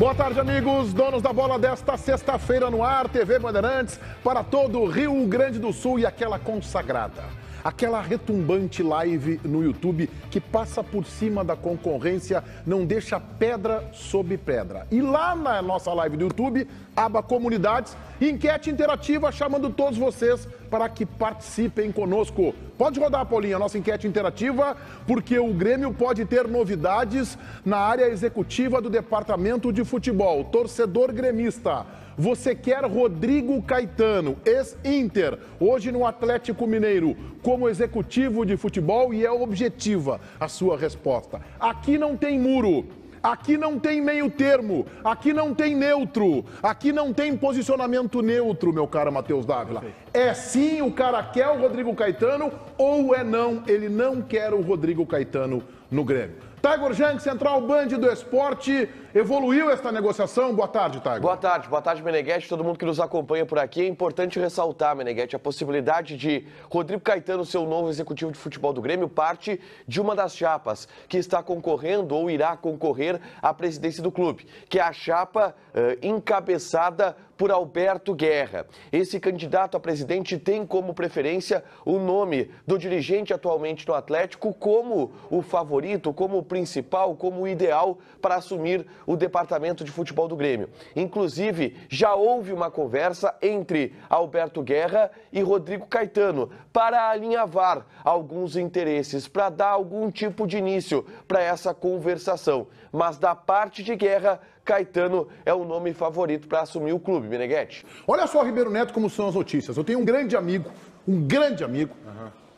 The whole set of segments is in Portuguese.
Boa tarde, amigos, donos da bola desta sexta-feira no ar, TV Bandeirantes, para todo o Rio Grande do Sul e aquela consagrada, aquela retumbante live no YouTube que passa por cima da concorrência, não deixa pedra sobre pedra. E lá na nossa live do YouTube, aba Comunidades, enquete interativa chamando todos vocês para que participem conosco. Pode rodar, Paulinha, a nossa enquete interativa, porque o Grêmio pode ter novidades na área executiva do Departamento de Futebol. Torcedor gremista, você quer Rodrigo Caetano, ex-Inter, hoje no Atlético Mineiro, como executivo de futebol, e é objetiva a sua resposta. Aqui não tem muro. Aqui não tem meio termo, aqui não tem neutro, aqui não tem posicionamento neutro, meu caro Matheus Dávila. É sim, o cara quer o Rodrigo Caetano, ou é não, ele não quer o Rodrigo Caetano no Grêmio. Tiger Jang, Central Band do Esporte, evoluiu esta negociação? Boa tarde, Tiger. Boa tarde, Meneghetti, todo mundo que nos acompanha por aqui. É importante ressaltar, Meneghetti, a possibilidade de Rodrigo Caetano ser o novo executivo de futebol do Grêmio parte de uma das chapas que está concorrendo ou irá concorrer à presidência do clube, que é a chapa encabeçada por Alberto Guerra. Esse candidato a presidente tem como preferência o nome do dirigente atualmente no Atlético como o favorito, como o principal, como o ideal para assumir o departamento de futebol do Grêmio. Inclusive, já houve uma conversa entre Alberto Guerra e Rodrigo Caetano para alinhavar alguns interesses, para dar algum tipo de início para essa conversação. Mas da parte de Guerra, Caetano é o nome favorito para assumir o clube, Meneghetti. Olha só, Ribeiro Neto, como são as notícias. Eu tenho um grande amigo,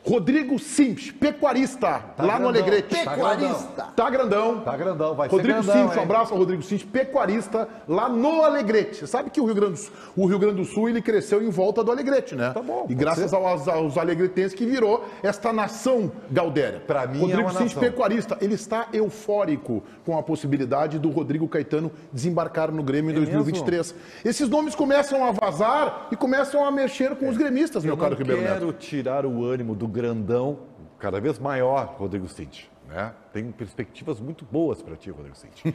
Rodrigo Simples, pecuarista, lá no Alegrete. Pecuarista. Tá grandão. Tá grandão, vai Rodrigo ser grandão, Simples, um abraço ao Rodrigo Simples, pecuarista, lá no Alegrete. Você sabe que o Rio Grande do Sul, ele cresceu em volta do Alegrete, né? Tá bom. E graças aos alegretenses que virou esta nação gaudéria. Pra mim Rodrigo é uma Simples, nação. pecuarista, ele está eufórico com a possibilidade do Rodrigo Caetano desembarcar no Grêmio em 2023. Esses nomes começam a vazar e começam a mexer com os gremistas, meu caro Ribeiro Neto. Eu quero tirar o ânimo do grandão, cada vez maior, Rodrigo Cinti. Né? Tem perspectivas muito boas para ti, Rodrigo Cinti.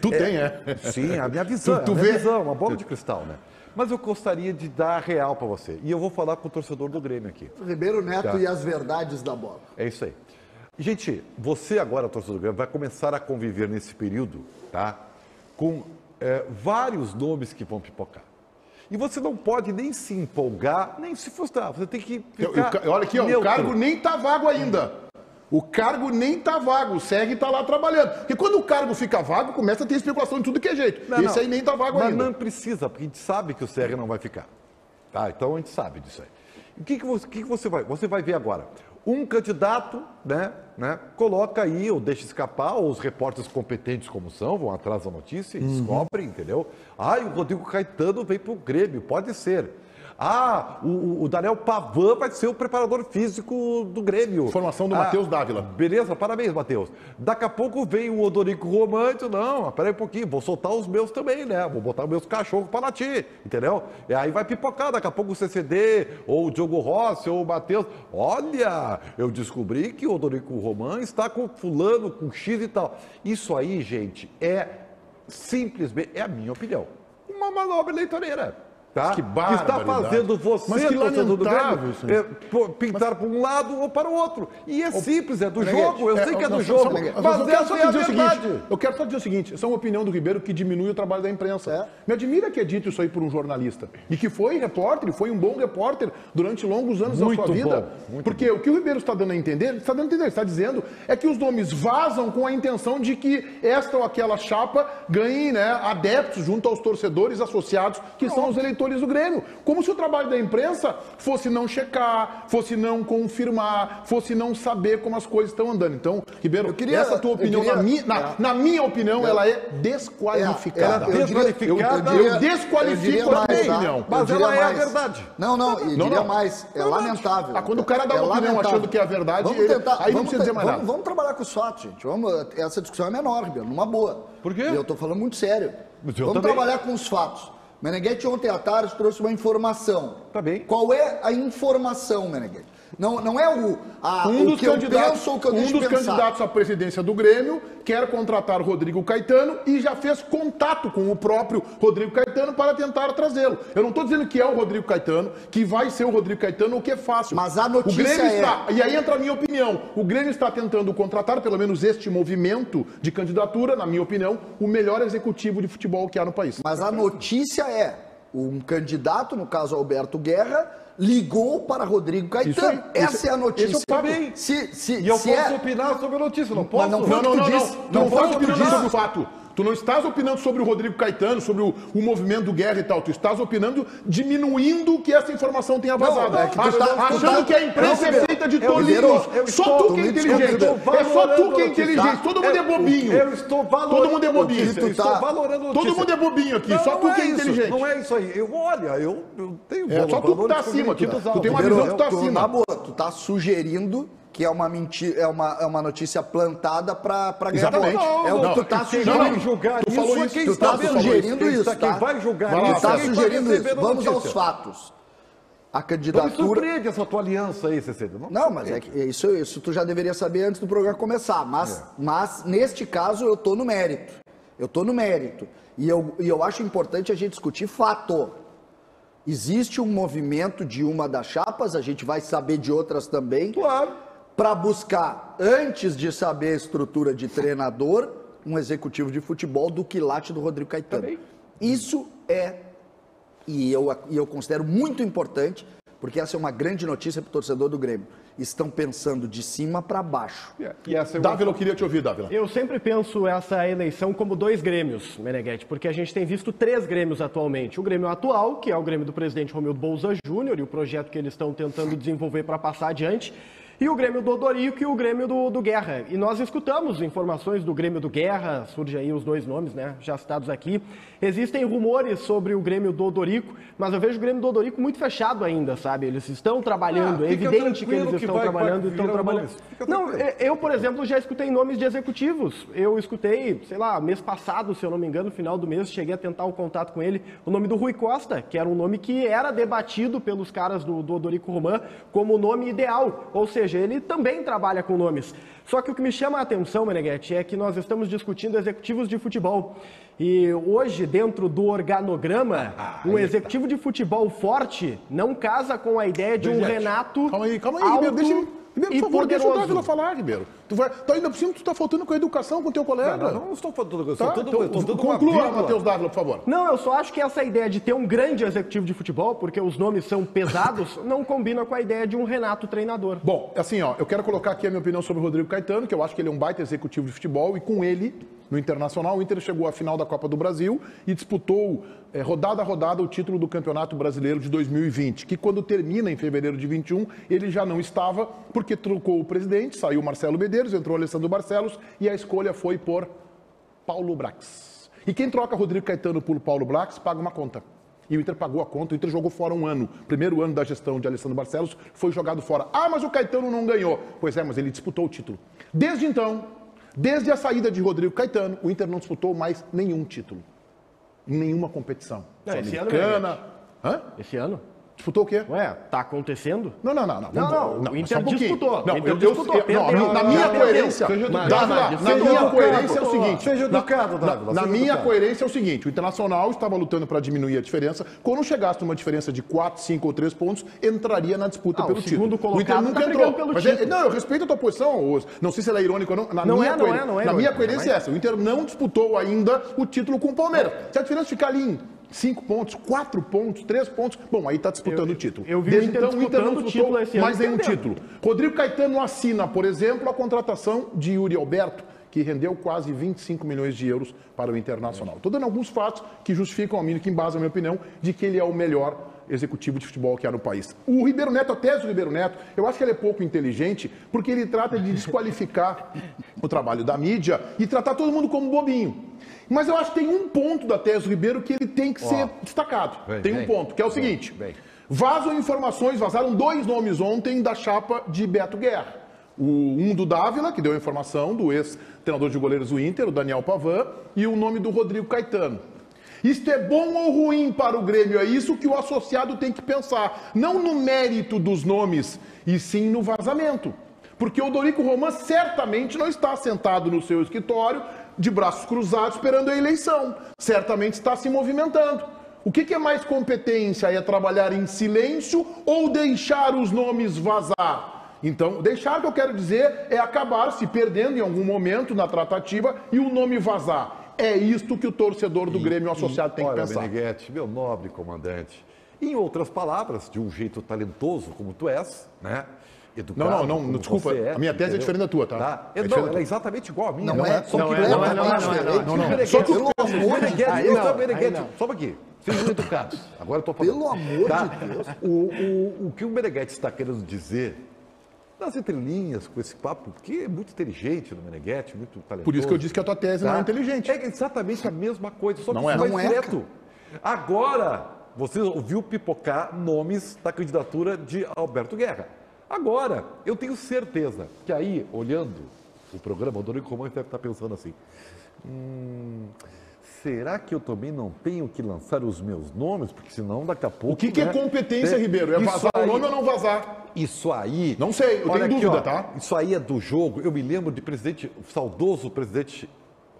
Tu tem, é? Sim, a minha visão, Tu vê? uma bola de cristal, né? Mas eu gostaria de dar a real para você. E eu vou falar com o torcedor do Grêmio aqui. Ribeiro Neto Tá. e as verdades da bola. É isso aí. Gente, você agora, torcedor do Grêmio, vai começar a conviver nesse período, tá? Com vários nomes que vão pipocar. E você não pode nem se empolgar, nem se frustrar. Você tem que ficar Olha aqui, ó, o neutro. cargo nem tá vago ainda. O cargo nem tá vago, o SEG tá lá trabalhando. Porque quando o cargo fica vago, começa a ter especulação de tudo que é jeito. Não, Esse aí nem tá vago mas ainda. não precisa, porque a gente sabe que o CR não vai ficar. Tá? Então a gente sabe disso aí. O que você vai? Você vai ver agora. Um candidato, né, coloca aí, ou deixa escapar, ou os repórteres competentes como são, vão atrás da notícia e descobrem, entendeu? Ah, o Rodrigo Caetano vem pro Grêmio, pode ser. Ah, o Daniel Pavan vai ser o preparador físico do Grêmio. Informação do Matheus Dávila. Beleza, parabéns, Matheus. Daqui a pouco vem o Odorico Romântico. Não, peraí um pouquinho, vou soltar os meus também, né? Vou botar os meus cachorros para latir, entendeu? E aí vai pipocar, daqui a pouco o CCD, ou o Diogo Rossi, ou o Matheus. Olha, eu descobri que o Odorico Román está com fulano, com X e tal. Isso aí, gente, é simplesmente, é a minha opinião, uma manobra eleitoreira. Tá? Que Está barbaridade. fazendo você, Mas que torcedor do lamentável, Grêmio, pintar para um lado ou para o outro. E é simples, é do Meneghetti, jogo, eu sei que é do jogo, mas essa é a verdade. Eu quero só dizer o seguinte, essa é uma opinião do Ribeiro que diminui o trabalho da imprensa. Me admira que é dito isso aí por um jornalista. E que foi repórter, e foi um bom repórter durante longos anos Muito da sua vida. bom, muito Porque o que o Ribeiro está dando a entender, ele está dizendo é que os nomes vazam com a intenção de que esta ou aquela chapa ganhe, né, adeptos junto aos torcedores associados, que são os eleitores do Grêmio. Como se o trabalho da imprensa fosse não checar, fosse não confirmar, fosse não saber como as coisas estão andando. Então, Ribeiro, essa tua opinião, na minha opinião, ela é desqualificada. Eu desqualifico a tua opinião. Mas ela é a verdade. Diria mais, é lamentável. Quando o cara dá uma opinião achando que é a verdade, aí não precisa dizer mais nada. Vamos trabalhar com os fatos, gente. Essa discussão é menor, Ribeiro, numa boa. Por quê? E eu tô falando muito sério. Mas eu Vamos também. trabalhar com os fatos. Meneghetti ontem à tarde trouxe uma informação. Tá bem. Qual é a informação, Meneghetti? Não é o que eu penso ou o que eu deixo Um dos pensar. candidatos à presidência do Grêmio quer contratar Rodrigo Caetano e já fez contato com o próprio Rodrigo Caetano para tentar trazê-lo. Eu não estou dizendo que é o Rodrigo Caetano, que vai ser o Rodrigo Caetano ou que é fácil. Mas a notícia o Grêmio está, e aí entra a minha opinião, o Grêmio está tentando contratar, pelo menos este movimento de candidatura, na minha opinião, o melhor executivo de futebol que há no país. Mas a notícia é, um candidato, no caso Alberto Guerra, ligou para Rodrigo Caetano. Essa é a notícia. Esse eu também. Se E eu se posso opinar sobre a notícia, não posso? não Não, foi o que tu disse. Tu Não não foi estás o que tu opinando disse. sobre o fato. Tu não estás opinando sobre o Rodrigo Caetano, sobre o movimento do Guerra e tal. Tu estás opinando diminuindo que essa informação tenha vazado. Não, é que tu tá- achando que a imprensa é feita de tolinhos. Só tu que é inteligente. É só tu que é inteligente. Todo mundo é bobinho. Eu estou valorando. Todo mundo é bobinho. notícia, eu estou valorando a notícia. Todo mundo é bobinho aqui. Não, Só tu não que é isso, inteligente. Não é isso aí. Eu tenho É, só tu que tá acima. Tu tem uma visão que tu tá acima. Na boa, tu tá sugerindo que é uma mentira, é uma notícia plantada para ganhar Exatamente. voto. É o que tu tá Quem sugerindo. vai julgar Tu isso falou é isso, quem Tu está tá vendo sugerindo Quem isso, está- tá? Quem vai julgar Vai lá, isso Tu tá é quem está sugerindo isso. recebendo a Vamos notícia. aos fatos. A Não me candidatura... surpreende essa tua aliança aí, Cecília. Não, mas é que isso tu já deveria saber antes do programa começar. Mas neste caso eu tô no mérito. Eu tô no mérito. E eu acho importante a gente discutir fato. Existe um movimento de uma das chapas, a gente vai saber de outras também, Claro. para buscar, antes de saber a estrutura de treinador, um executivo de futebol do quilate do Rodrigo Caetano. Também. Isso é, e eu considero muito importante, porque essa é uma grande notícia para o torcedor do Grêmio. Estão pensando de cima para baixo. E essa é uma- Dávila, eu queria te ouvir, Dávila. Eu sempre penso essa eleição como dois Grêmios, Meneghetti, porque a gente tem visto três Grêmios atualmente. O Grêmio atual, que é o Grêmio do presidente Romildo Bolzan Júnior e o projeto que eles estão tentando desenvolver para passar adiante. E o Grêmio do Odorico e o Grêmio do Guerra. E nós escutamos informações do Grêmio do Guerra, surge aí os dois nomes, né, já citados aqui. Existem rumores sobre o Grêmio do Odorico, mas eu vejo o Grêmio do Odorico muito fechado ainda, sabe? Eles estão trabalhando, é fica evidente que tranquilo eles que estão vai trabalhando e estão virar trabalhando. nomes. Fica Não, tranquilo. eu, por exemplo, já escutei nomes de executivos. Eu escutei, sei lá, mês passado, se eu não me engano, no final do mês, cheguei a tentar o contato com ele, o nome do Rui Costa, que era um nome que era debatido pelos caras do Odorico Roman como o nome ideal. Ou seja, ele também trabalha com nomes. Só que o que me chama a atenção, Meneghetti, é que nós estamos discutindo executivos de futebol. E hoje, dentro do organograma, um executivo de futebol forte não casa com a ideia de um Renato Calma aí, alto Ribeiro. Ribeiro, e por favor, deixa o poderoso. Dávila falar, Ribeiro. Tu ainda por cima, tu tá faltando com a educação com o teu colega. Não estou falando Tá? estou dando uma Conclua, vírgula. Matheus Dávila, por favor. Não, eu só acho que essa ideia de ter um grande executivo de futebol, porque os nomes são pesados, não combina com a ideia de um Renato treinador. Bom, assim, ó, eu quero colocar aqui a minha opinião sobre o Rodrigo Caetano, que eu acho que ele é um baita executivo de futebol, e com ele, no Internacional, o Inter chegou à final da Copa do Brasil e disputou, rodada a rodada, o título do Campeonato Brasileiro de 2020, que quando termina em fevereiro de 21, ele já não estava, porque trocou o presidente, saiu Marcelo Medeiros, entrou Alessandro Barcelos, e a escolha foi por Paulo Brax. E quem troca Rodrigo Caetano por Paulo Brax paga uma conta. E o Inter pagou a conta, o Inter jogou fora um ano. Primeiro ano da gestão de Alessandro Barcelos foi jogado fora. Ah, mas o Caetano não ganhou. Pois é, mas ele disputou o título. Desde então, desde a saída de Rodrigo Caetano, o Inter não disputou mais nenhum título. Em nenhuma competição. Não, esse ano, Sul-Americana. Hã? Esse ano? Disputou o quê? Ué, tá acontecendo? Não. Não, o Inter só um pouquinho. disputou. Não, O Inter eu- disputou, não, perdeu. na minha Perdeu. coerência, Seja Dávila, educado. na Seja minha educado. coerência é o seguinte. Seja educado, Dávila. Na seja minha educado. coerência é o seguinte, o Internacional estava lutando para diminuir a diferença. Quando chegasse numa diferença de 4, 5 ou 3 pontos, entraria na disputa Ah, pelo o segundo título. colocado O Inter tá nunca brigando entrou. pelo Mas título. não, eu respeito a tua posição. Não sei se ela é irônica ou não. Na Não minha é coerência, irônica, na minha coerência é essa. O Inter não disputou ainda o título com o Palmeiras. Se a diferença ficar ali em 5 pontos, 4 pontos, 3 pontos, bom, aí está disputando o título. eu vi Desde o Inter então, o Inter não disputando o disputou título esse ano mais e nenhum perdeu. título. Rodrigo Caetano assina, por exemplo, a contratação de Yuri Alberto, que rendeu quase 25 milhões de euros para o Internacional. Estou dando alguns fatos que justificam a minha, que embasam a minha opinião, de que ele é o melhor executivo de futebol que há no país. O Ribeiro Neto, a tese do Ribeiro Neto, eu acho que ele é pouco inteligente, porque ele trata de desqualificar o trabalho da mídia e tratar todo mundo como bobinho. Mas eu acho que tem um ponto da tese do Ribeiro que ele tem que ser destacado. Tem um ponto, que é o seguinte. Vazaram 2 nomes ontem da chapa de Beto Guerra. Um do Dávila, que deu a informação, do ex-treinador de goleiros do Inter, o Daniel Pavan, e o nome do Rodrigo Caetano. Isto é bom ou ruim para o Grêmio? É isso que o associado tem que pensar. Não no mérito dos nomes, e sim no vazamento. Porque o Dorico Roman certamente não está sentado no seu escritório, de braços cruzados, esperando a eleição. Certamente está se movimentando. O que é mais competência? É trabalhar em silêncio ou deixar os nomes vazar? Então, deixar, que eu quero dizer, é acabar se perdendo em algum momento na tratativa e o nome vazar. É isto que o torcedor do Grêmio associado tem que pensar. Olha, Meneghetti, meu nobre comandante, em outras palavras, de um jeito talentoso como tu és, né? Educado, Não, desculpa, a minha tese é diferente da tua, tá? Ela é exatamente igual a minha. Não é? Só que Só que pelo amor de Deus, só aqui. Sejam educados. Agora eu estou falando. Pelo amor de Deus. O que o Meneghetti está querendo dizer, nas entrelinhas, com esse papo, que é muito inteligente no Meneghetti, muito talentoso. Por isso que eu disse que a tua tese não é inteligente. É exatamente a mesma coisa, só que Não é. mais Não é, direto. Agora, você ouviu pipocar nomes da candidatura de Alberto Guerra. Agora, eu tenho certeza que aí, olhando o programa, o Dorico Roman deve estar pensando assim, será que eu também não tenho que lançar os meus nomes? Porque senão daqui a pouco... O que é competência, Ribeiro? É vazar o nome ou não vazar? Isso aí... Não sei, eu tenho dúvida, tá? Isso aí é do jogo. Eu me lembro de o saudoso presidente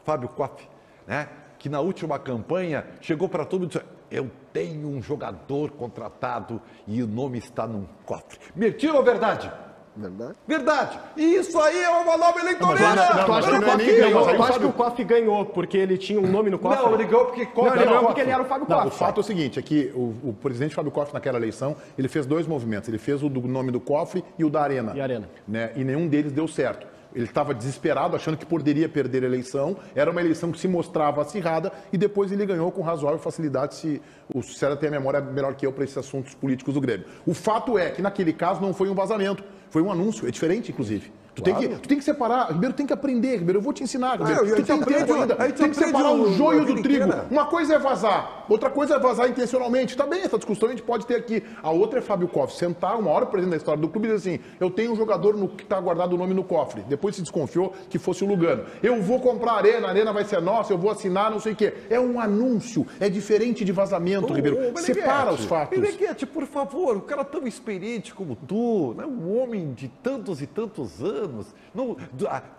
Fábio Koff, né? Que na última campanha chegou para todo mundo e disse, eu tenho um jogador contratado e o nome está num cofre. Mentira ou verdade? Verdade. Verdade. E isso aí é uma nova eleitoral. Tu acha que o Koff ganhou porque ele tinha um nome no cofre? Não, ele ganhou porque Não, ele ganhou porque ele era o Fábio Não, Koff. o fato é o seguinte, é que o presidente Fábio Koff, naquela eleição, ele fez dois movimentos. Ele fez o do nome do cofre e o da Arena. E a Arena. Né? E nenhum deles deu certo. Ele estava desesperado, achando que poderia perder a eleição. Era uma eleição que se mostrava acirrada e depois ele ganhou com razoável facilidade. Se o César tem a memória melhor que eu para esses assuntos políticos do Grêmio. O fato é que naquele caso não foi um vazamento, foi um anúncio. É diferente, inclusive. Tu tem que separar, Ribeiro, tem que aprender, Ribeiro, eu vou te ensinar, Ribeiro. Tu tem tempo ainda, tem que separar o joio do trigo. Uma coisa é vazar, outra coisa é vazar intencionalmente. Tá bem, essa discussão a gente pode ter aqui. A outra é Fábio Koff sentar uma hora, o presidente da história do clube, e dizer assim, eu tenho um jogador que está guardado o nome no cofre. Depois se desconfiou que fosse o Lugano. Eu vou comprar a Arena vai ser nossa, eu vou assinar, não sei o quê. É um anúncio, é diferente de vazamento, Ribeiro. Separa os fatos. Meneghetti, por favor, um cara tão experiente como tu, né? Um homem de tantos e tantos anos, não,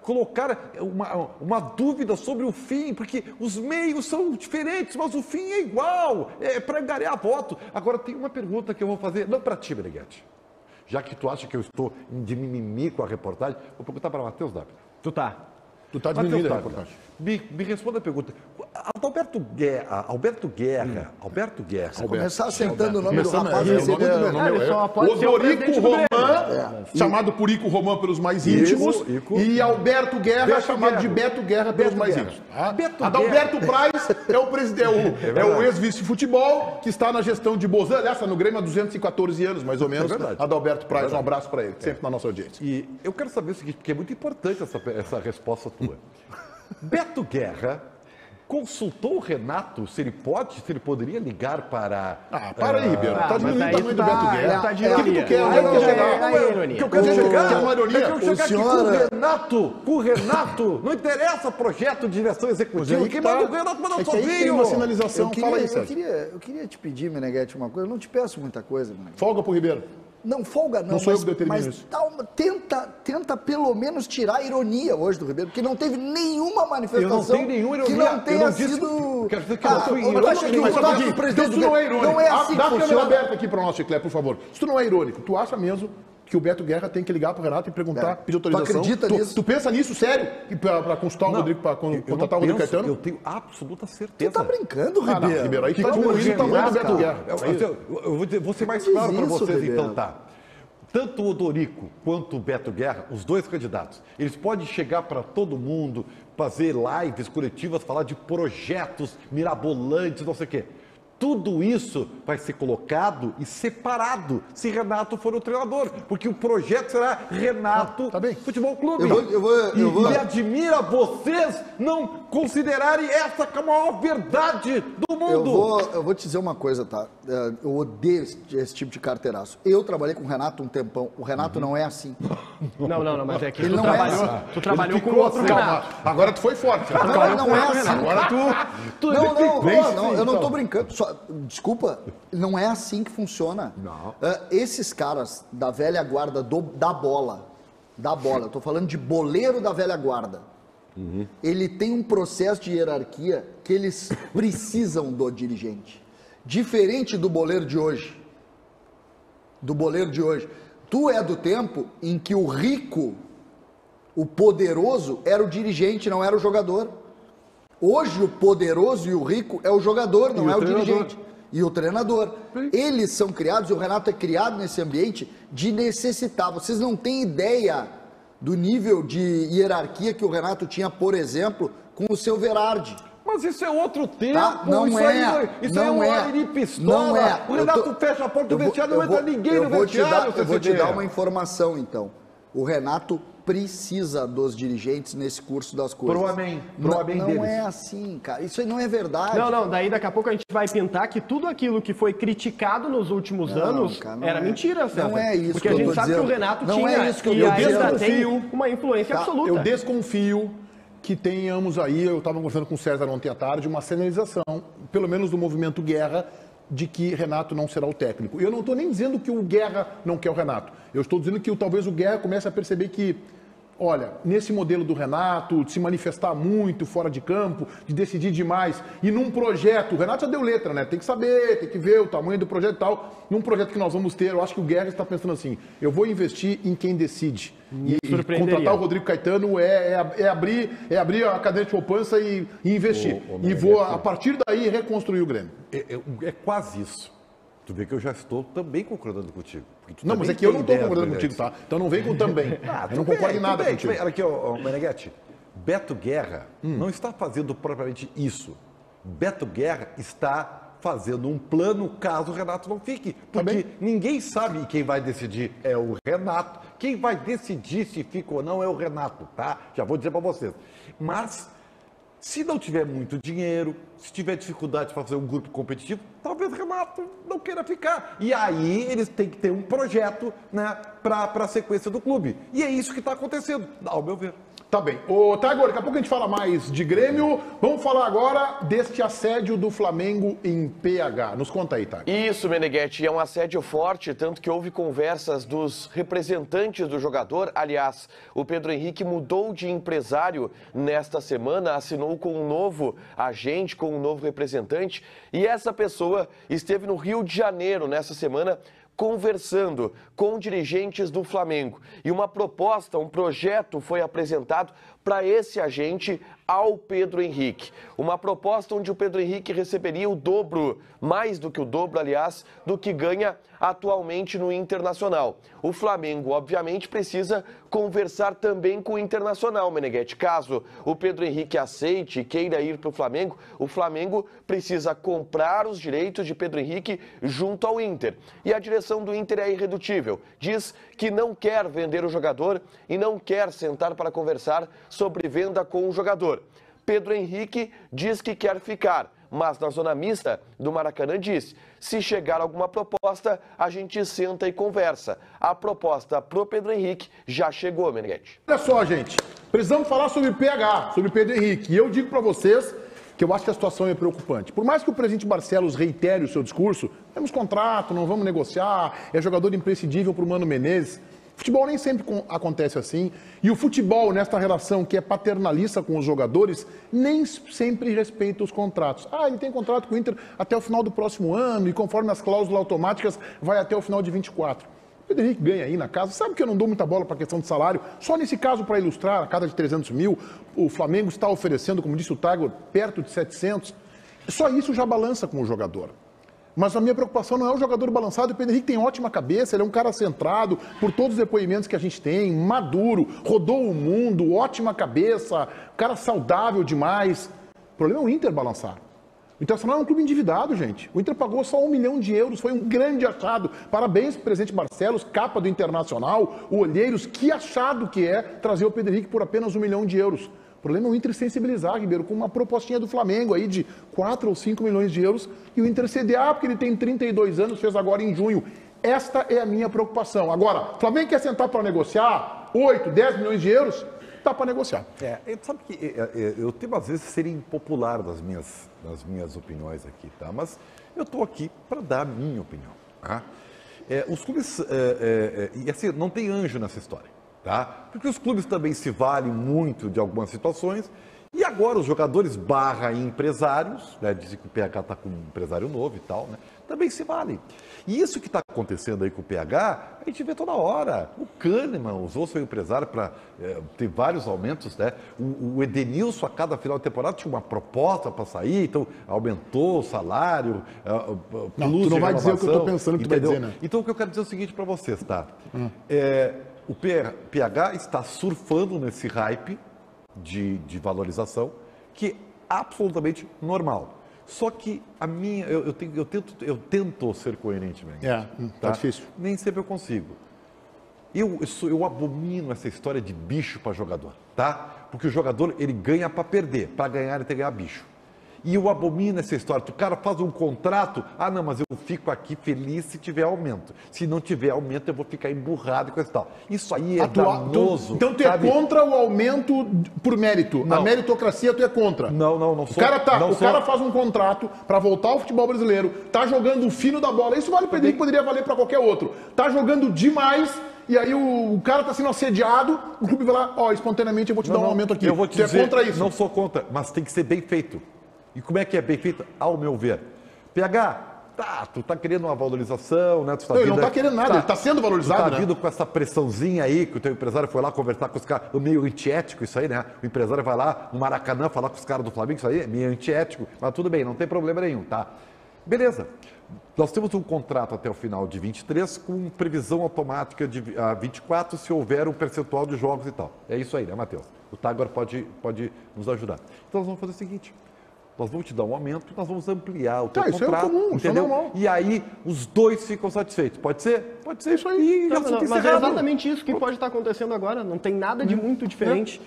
colocar uma dúvida sobre o fim, porque os meios são diferentes, mas o fim é igual, é para angariar voto. Agora, tem uma pergunta que eu vou fazer, não para ti, Meneghetti, já que tu acha que eu estou de mimimi com a reportagem, vou perguntar para Matheus Dávila. Tu tá. Tu tá diminuindo a reportagem. Me responda a pergunta. Alberto Guerra. Começar sentando o nome do rapaz, É, vai ser muito melhor. Ele só pode ser o Odorico presidente do Grêmio. Román, chamado por Ico Román pelos mais íntimos, e Alberto Guerra, chamado de Beto Guerra pelos mais íntimos. Adalberto Praz é o ex-vice-futebol que está na gestão de Bozan, aliás, está no Grêmio há 214 anos, mais ou menos. Adalberto Praz, um abraço para ele, sempre na nossa audiência. E eu quero saber o seguinte, porque é muito importante essa resposta tua. Beto Guerra consultou o Renato se ele poderia ligar para... Para aí, Ribeiro. Tá diminuindo o tamanho do Beto Guerra. Tá de O que tu quer? Onde é que quer chegar? Que eu quero chegar? É uma ironia. Eu quero chegar aqui com o Renato. Não interessa projeto de direção executiva. Quem manda o Renato manda que aí tem uma sinalização. Fala aí, Sérgio. Eu queria te pedir, Meneghetti, uma coisa. Eu não te peço muita coisa, Meneghetti. Folga pro Ribeiro. Não, folga não. Não sou eu que determino isso. Tenta pelo menos tirar a ironia hoje do Ribeiro, porque não teve nenhuma manifestação Eu não tenho nenhuma ironia. que não tenha Eu não disse- sido... Quero dizer que eu não fui irônico. tu acha que o nosso presidente Então tu não é irônico. não é assim Dá que a câmera funciona? aberta aqui para o nosso Chiclé, por favor. Se tu não é irônico, tu acha mesmo que o Beto Guerra tem que ligar pro Renato e perguntar, pedir autorização? acredita nisso? Tu pensa nisso, sério? Para consultar o Rodrigo, para contratar o Rodrigo Caetano? Eu tenho absoluta Tu certeza. tá brincando, Ah, não, Ribeiro. Ribeiro, aí Tu tá diminuindo o tamanho do Beto Guerra. Eu vou ser mais Diz claro para isso, vocês, Ribeiro. então, tá? Tanto o Odorico quanto o Beto Guerra, os dois candidatos, eles podem chegar para todo mundo, fazer lives coletivas, falar de projetos mirabolantes, não sei o quê. Tudo isso vai ser colocado e separado se Renato for o treinador, porque o projeto será Renato Futebol Clube. E me admira vocês não considerarem essa como a maior verdade do mundo. Eu vou te dizer uma coisa, tá? Eu odeio esse tipo de carteiraço. Eu trabalhei com o Renato um tempão. O Renato não é assim. Não, mas é que Ele tu trabalhou com o outro Renato. Agora tu foi forte. Não é assim. Agora tu... Não, eu não tô brincando. Desculpa, não é assim que funciona. Não. Esses caras da velha guarda da bola, eu tô falando de boleiro da velha guarda, ele tem um processo de hierarquia que eles precisam do dirigente. Diferente do boleiro de hoje. Tu é do tempo em que o rico, o poderoso, era o dirigente, não era o jogador. Hoje o poderoso e o rico é o jogador, não é o dirigente. E o treinador. Sim. Eles são criados, e o Renato é criado nesse ambiente de necessitar. Vocês não têm ideia do nível de hierarquia que o Renato tinha, por exemplo, com o seu Verardi. Mas isso é outro tempo. Tá? Isso é um Ari pistola. Não é. O Renato fecha a porta do vestiário, não entra ninguém no vestiário. Eu vou te dar uma informação, então. O Renato precisa dos dirigentes nesse curso das coisas. Pro amém não deles. É assim, cara. Isso aí não é verdade. Daí daqui a pouco a gente vai pintar que tudo aquilo que foi criticado nos últimos anos era mentira, César. Não é isso. Porque a gente sabe que o Renato tinha uma influência absoluta. Eu desconfio que tenhamos aí, eu estava conversando com o César ontem à tarde, uma sinalização, pelo menos do movimento Guerra, de que Renato não será o técnico. Eu não estou nem dizendo que o Guerra não quer o Renato. Eu estou dizendo que talvez o Guerra comece a perceber que, olha, nesse modelo do Renato, de se manifestar muito fora de campo, de decidir demais, e num projeto, o Renato já deu letra, né? Tem que saber, tem que ver o tamanho do projeto e tal. Num projeto que nós vamos ter, eu acho que o Guerra está pensando assim, eu vou investir em quem decide. E contratar o Rodrigo Caetano é abrir a cadeira de poupança e investir. E vou, a partir daí, reconstruir o Grêmio. É quase isso. Tu vê que eu já estou também concordando contigo. Não, mas é que eu não estou concordando contigo, tá? Então não vem com também. Eu não concordo em nada contigo. Olha aqui, Meneghetti. Beto Guerra não está fazendo propriamente isso. Beto Guerra está fazendo um plano caso o Renato não fique. Porque ninguém sabe quem vai decidir é o Renato. Quem vai decidir se fica ou não é o Renato, tá? Já vou dizer para vocês. Mas, se não tiver muito dinheiro, se tiver dificuldade para fazer um grupo competitivo, talvez o Renato não queira ficar. E aí eles têm que ter um projeto, né, para a sequência do clube. E é isso que está acontecendo, ao meu ver. Tá bem. Ô, Tiago, daqui a pouco a gente fala mais de Grêmio. Vamos falar agora deste assédio do Flamengo em PH. Nos conta aí, Tiago. Isso, Meneghetti, é um assédio forte, tanto que houve conversas dos representantes do jogador. Aliás, o Pedro Henrique mudou de empresário nesta semana, assinou com um novo agente, com um novo representante. E essa pessoa esteve no Rio de Janeiro nessa semana, conversando com dirigentes do Flamengo. E uma proposta, um projeto foi apresentado para esse agente ao Pedro Henrique. Uma proposta onde o Pedro Henrique receberia o dobro, mais do que o dobro, aliás, do que ganha atualmente no Internacional. O Flamengo, obviamente, precisa conversar também com o Internacional, Meneghetti. Caso o Pedro Henrique aceite e queira ir para o Flamengo precisa comprar os direitos de Pedro Henrique junto ao Inter. E a direção do Inter é irredutível. Diz que não quer vender o jogador e não quer sentar para conversar sobre venda com o jogador. Pedro Henrique diz que quer ficar, mas na zona mista do Maracanã disse, se chegar alguma proposta, a gente senta e conversa. A proposta pro Pedro Henrique já chegou, Meneghetti. Olha só, gente, precisamos falar sobre PH, sobre Pedro Henrique. E eu digo para vocês que eu acho que a situação é preocupante. Por mais que o presidente Barcelos reitere o seu discurso, temos contrato, não vamos negociar, é jogador imprescindível para o Mano Menezes. Futebol nem sempre acontece assim, e o futebol, nesta relação que é paternalista com os jogadores, nem sempre respeita os contratos. Ele tem contrato com o Inter até o final do próximo ano, e conforme as cláusulas automáticas, vai até o final de 24. O Pedro Henrique ganha aí na casa. Sabe que eu não dou muita bola para a questão de salário? Só nesse caso, para ilustrar, a cada de 300 mil, o Flamengo está oferecendo, como disse o Tiago, perto de 700. Só isso já balança com o jogador. Mas a minha preocupação não é o jogador balançado. O Pedro Henrique tem ótima cabeça, ele é um cara centrado, por todos os depoimentos que a gente tem, maduro, rodou o mundo, ótima cabeça, cara saudável demais. O problema é o Inter balançar. O Internacional é um clube endividado, gente. O Inter pagou só 1 milhão de euros, foi um grande achado. Parabéns pro presidente Barcelos, capa do Internacional, o Olheiros, que achado que é trazer o Pedro Henrique por apenas 1 milhão de euros. O problema é o Inter sensibilizar, Ribeiro, com uma propostinha do Flamengo aí de 4 ou 5 milhões de euros e o Inter ceder, porque ele tem 32 anos, fez agora em junho. Esta é a minha preocupação. Agora, o Flamengo quer sentar para negociar 8, 10 milhões de euros? Tá para negociar. Sabe que eu tenho às vezes ser impopular das minhas opiniões aqui, tá? Mas eu estou aqui para dar a minha opinião. Tá? Os clubes, e assim, não tem anjo nessa história, tá? Porque os clubes também se valem muito de algumas situações. E agora os jogadores / empresários, né? Dizem que o PH está com um empresário novo e tal, né? Também se valem. E isso que está acontecendo aí com o PH, a gente vê toda hora. O Kahneman usou seu empresário para ter vários aumentos, né? O Edenilson, a cada final de temporada, tinha uma proposta para sair, então aumentou o salário, Não, tu não vai dizer o que eu estou pensando que tu vai dizer, né? Então o que eu quero dizer é o seguinte para vocês, tá? O PH está surfando nesse hype de valorização, que é absolutamente normal. Só que eu tento ser coerente, né? Tá difícil. Nem sempre eu consigo. Eu abomino essa história de bicho para jogador, tá? Porque o jogador, ele ganha para perder, para ganhar ele tem que ganhar bicho. E eu abomino essa história. O cara faz um contrato, não, mas eu fico aqui feliz se tiver aumento. Se não tiver aumento, eu vou ficar emburrado com esse tal. Isso aí é danoso. Então tu é contra o aumento por mérito. Não. A meritocracia tu é contra. Não sou. O cara faz um contrato para voltar ao futebol brasileiro, tá jogando o fino da bola. Isso vale para ele, poderia valer para qualquer outro. Tá jogando demais. E aí o cara tá sendo assediado, o clube vai lá, espontaneamente eu vou te dar um aumento aqui. Eu vou te tu dizer, é contra isso? Não sou contra, mas tem que ser bem feito. E como é que é bem feito? Ao meu ver. PH, tu tá querendo uma valorização, né? Ele não tá querendo nada, ele tá sendo valorizado, tu tá vindo com essa pressãozinha aí, que o teu empresário foi lá conversar com os caras, meio antiético isso aí, né? O empresário vai lá no Maracanã falar com os caras do Flamengo, isso aí é meio antiético, mas tudo bem, não tem problema nenhum, tá? Beleza. Nós temos um contrato até o final de 23 com previsão automática de 24 se houver um percentual de jogos e tal. É isso aí, né, Matheus? O Tagor pode nos ajudar. Então nós vamos fazer o seguinte, nós vamos te dar um aumento, nós vamos ampliar o teu contrato, isso é comum, entendeu? isso é normal. E aí os dois ficam satisfeitos. Pode ser? Pode ser isso aí. Mas é exatamente isso que pode estar acontecendo agora. Não tem nada de muito diferente.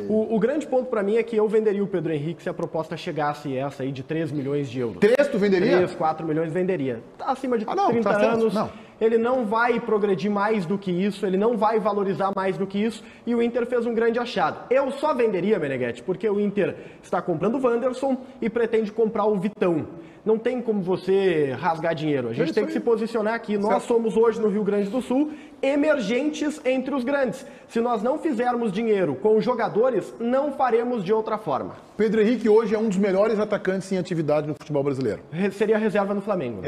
O grande ponto para mim é que eu venderia o Pedro Henrique se a proposta chegasse essa aí de 3 milhões de euros. 3 tu venderia? 3, 4 milhões venderia. Tá acima de 30 tá anos. Não. Ele não vai progredir mais do que isso, ele não vai valorizar mais do que isso, e o Inter fez um grande achado. Eu só venderia, Meneghetti, porque o Inter está comprando o Wanderson e pretende comprar o Vitão. Não tem como você rasgar dinheiro. A gente tem que se posicionar aqui. Nós somos hoje no Rio Grande do Sul emergentes entre os grandes. Se nós não fizermos dinheiro com os jogadores, não faremos de outra forma. Pedro Henrique hoje é um dos melhores atacantes em atividade no futebol brasileiro. Seria reserva no Flamengo.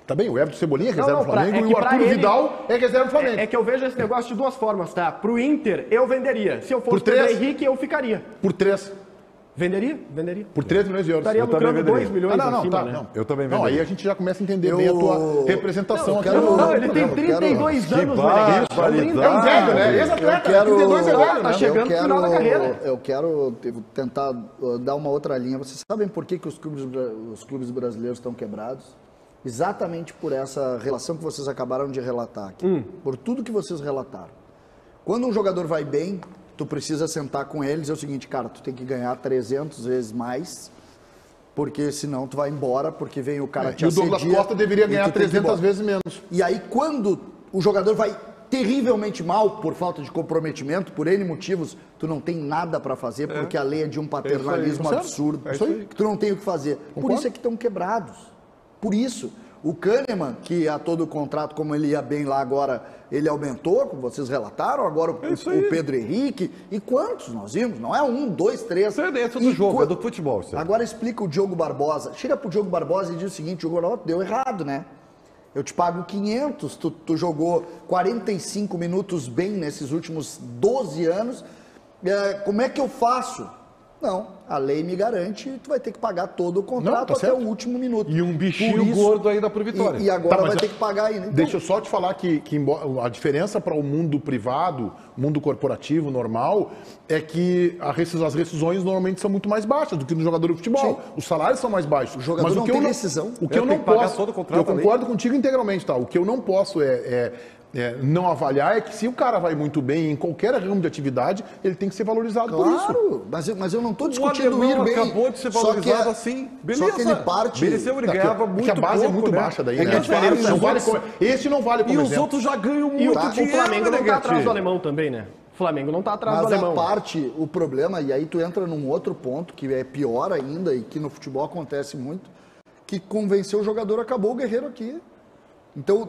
Tá bem, o Everton Cebolinha é reserva do Flamengo e o Arthur Vidal é reserva do Flamengo. É que eu vejo esse negócio de duas formas, tá? Pro Inter, eu venderia. Se eu fosse o Pedro Henrique, eu ficaria. Por 3. Venderia? Por 3 milhões de euros. Estaria lucrando 2 milhões em cima, né? Eu também venderia. Não, aí a gente já começa a entender bem a tua representação aqui. Não, ele tem 32 anos, Meneghetti. É um velho, né? Ex-atleta, 32 é velho, né? Tá chegando no final da carreira. Eu quero tentar dar uma outra linha. Vocês sabem por que os clubes brasileiros estão quebrados? Exatamente por essa relação que vocês acabaram de relatar aqui. Por tudo que vocês relataram. Quando um jogador vai bem, tu precisa sentar com eles, é o seguinte, cara, tu tem que ganhar 300 vezes mais, porque senão tu vai embora, porque vem o cara te assedia. E o Douglas Costa deveria ganhar 300 vezes menos. E aí quando o jogador vai terrivelmente mal por falta de comprometimento, por N motivos, tu não tem nada para fazer, porque a lei é de um paternalismo absurdo. Que tu não tem o que fazer. Por isso é que estão quebrados. Por isso, o Kahneman, que a todo contrato, como ele ia bem lá agora, ele aumentou, como vocês relataram, agora o Pedro Henrique, e quantos nós vimos? Não é 1, 2, 3. Isso é dentro do jogo, é do futebol. Senhor. Agora explica o Diogo Barbosa. Chega pro Diogo Barbosa e diz o seguinte, Diogo Barbosa, deu errado, né? Eu te pago 500, tu jogou 45 minutos bem nesses últimos 12 anos, como é que eu faço? Não, a lei me garante, tu vai ter que pagar todo o contrato até o último minuto. E um bichinho gordo ainda pro Vitória. E agora vai ter que pagar ainda. Então, deixa eu só te falar que a diferença para o mundo privado, mundo corporativo normal, é que as rescisões normalmente são muito mais baixas do que no jogador de futebol. Sim. Os salários são mais baixos. O jogador não tem rescisão. O que eu não posso, todo o contrato, eu concordo contigo integralmente, tá? O que eu não posso não avaliar é que se o cara vai muito bem em qualquer ramo de atividade, ele tem que ser valorizado por isso. Claro, mas eu não estou discutindo o ir bem. acabou de ser valorizado assim. Beleza. Só que ele parte... Mereceu, ele ganhava muito pouco, a base é muito baixa daí, né? Esse não vale como E os exemplo. outros já ganham muito O dinheiro, Flamengo não tá Meneghetti. atrás do alemão também, né? O Flamengo não tá atrás do Mas alemão. a parte, o problema, e aí tu entra num outro ponto, que é pior ainda, e que no futebol acontece muito, que convenceu o jogador, acabou o Guerreiro aqui. Então,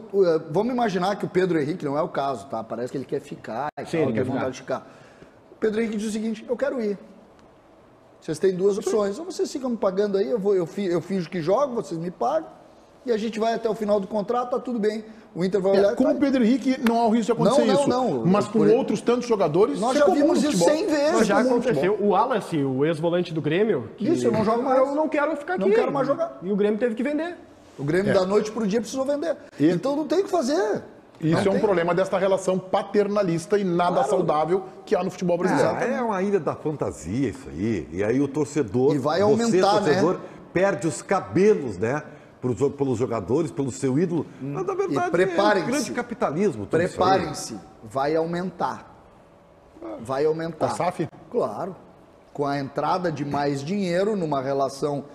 vamos imaginar que o Pedro Henrique, não é o caso, tá? Parece que ele quer ficar, Sim, ele tem quer vontade de ficar. O Pedro Henrique diz o seguinte, eu quero ir. Vocês têm duas opções, ou vocês ficam me pagando aí, eu finjo que jogo, vocês me pagam, e a gente vai até o final do contrato, tá tudo bem. O Inter vai olhar... Com o Pedro Henrique não há o risco de acontecer isso. Não. Mas com outros tantos jogadores... Nós já vimos isso 100 vezes. Mas já aconteceu. O Wallace, o ex-volante do Grêmio... Isso, eu não jogo mais. Eu não quero ficar aqui. Não quero mais jogar. E o Grêmio teve que vender. O Grêmio da noite pro dia precisou vender. Então não tem o que fazer. Isso é um problema desta relação paternalista e nada saudável que há no futebol brasileiro. É uma ilha da fantasia isso aí. E aí o torcedor... E vai aumentar, torcedor, perde os cabelos, né? Pelos jogadores, pelo seu ídolo. Mas, na verdade, E preparem-se. é um grande capitalismo. Preparem-se. Vai aumentar. Vai aumentar. A SAF? Claro. Com a entrada de mais dinheiro numa relação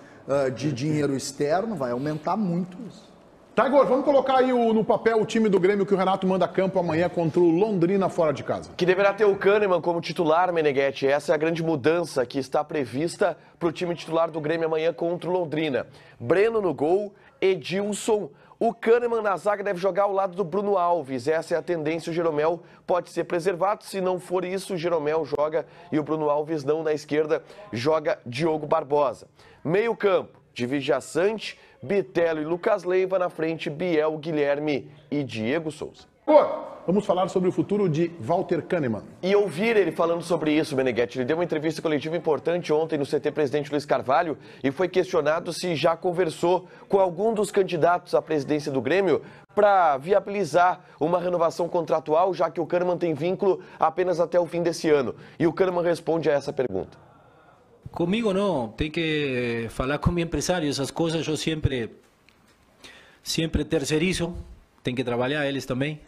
de dinheiro externo, vai aumentar muito isso. Tá, Igor, vamos colocar aí no papel o time do Grêmio que o Renato manda a campo amanhã contra o Londrina fora de casa. Que deverá ter o Kahneman como titular, Meneghetti. Essa é a grande mudança que está prevista para o time titular do Grêmio amanhã contra o Londrina. Breno no gol, Edilson. O Kahneman na zaga deve jogar ao lado do Bruno Alves. Essa é a tendência. O Jeromel pode ser preservado. Se não for isso, o Jeromel joga e o Bruno Alves não. Na esquerda joga Diogo Barbosa. Meio campo, Divija Sante, Bitelo e Lucas Leiva. Na frente, Biel, Guilherme e Diego Souza. Vamos falar sobre o futuro de Walter Kahneman. E ouvir ele falando sobre isso, Meneghetti. Ele deu uma entrevista coletiva importante ontem no CT Presidente Luiz Carvalho e foi questionado se já conversou com algum dos candidatos à presidência do Grêmio para viabilizar uma renovação contratual, já que o Kahneman tem vínculo apenas até o fim desse ano. E o Kahneman responde a essa pergunta. Comigo não, tem que falar com meu empresário, essas coisas eu sempre terceirizo. Tem que trabalhar eles também.